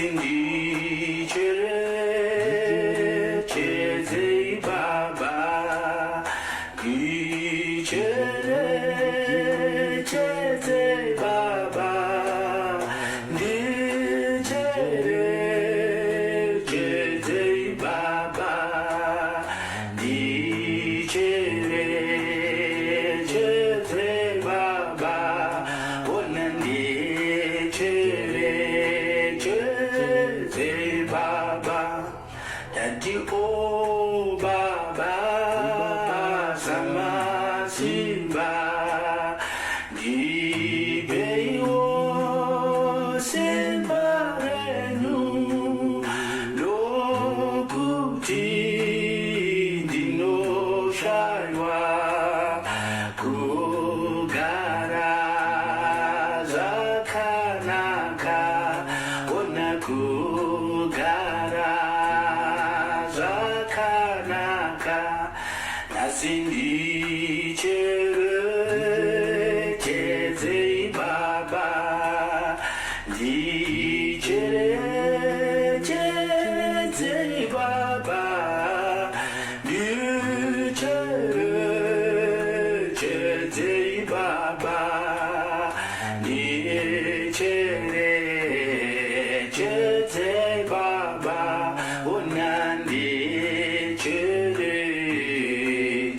Nasindi chere cheze baba di chere cheze baba di chere cheze baba di chere cheze baba onandi chere cheze baba daddy oh baba sama simba di beyo simba renu lokuti dino shaiwa kugara zakanaka ona kugara zakanaka nasindi chere cheze baba di chere cheze baba di chere cheze baba di chere cheze baba onandi chere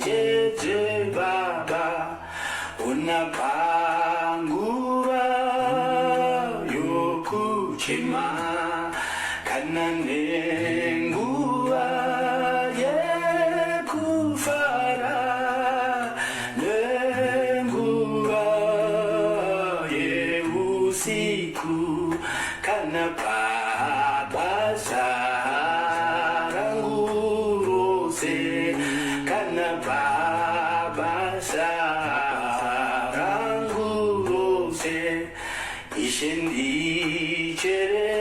cheze baba unapangura yokuchima kananengua yekufara nengua yeusiku kanapapasarangurose kanapapasarangurose ishindi chere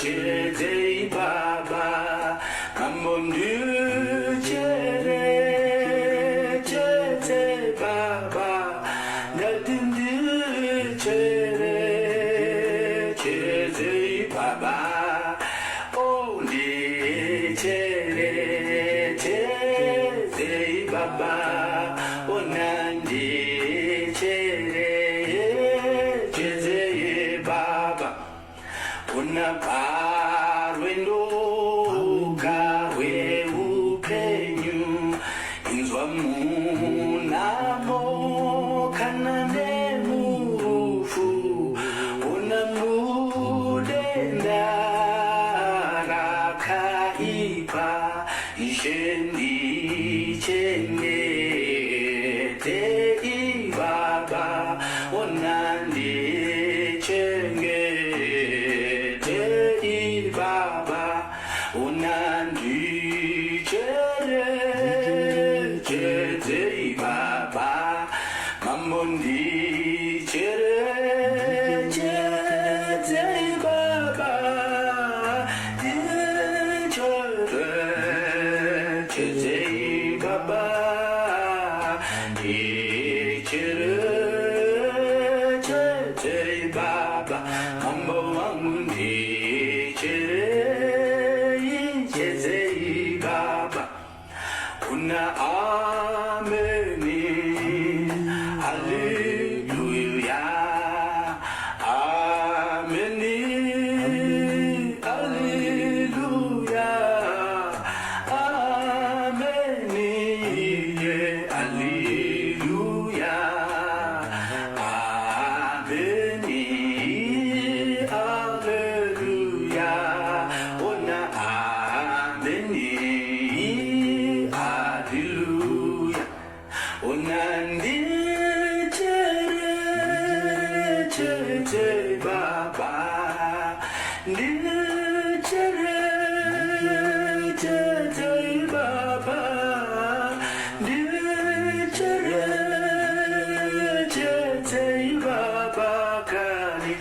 cheze baba kamondu chere cheze baba nadindu chere cheze baba only chere cheze baba onandi chere cheze baba unaparwendo kawe upenyu inzwa munamo kanane murufu unamudenda rakaipa ishendi chenge te ibaba onandi chenge te ibaba onandi chere cheze ibaba mamondi chere cheze ibaba di chere cheze ibaba di chere cheze ibaba mambo mamundi chere cheze ibaba una ameni hallelujah ameni hallelujah ameni yeah, hallelujah ameni hallelujah ona ameni hallelujah onandi chere cheze baba ndi chere cheze baba ndi chere cheze baba kani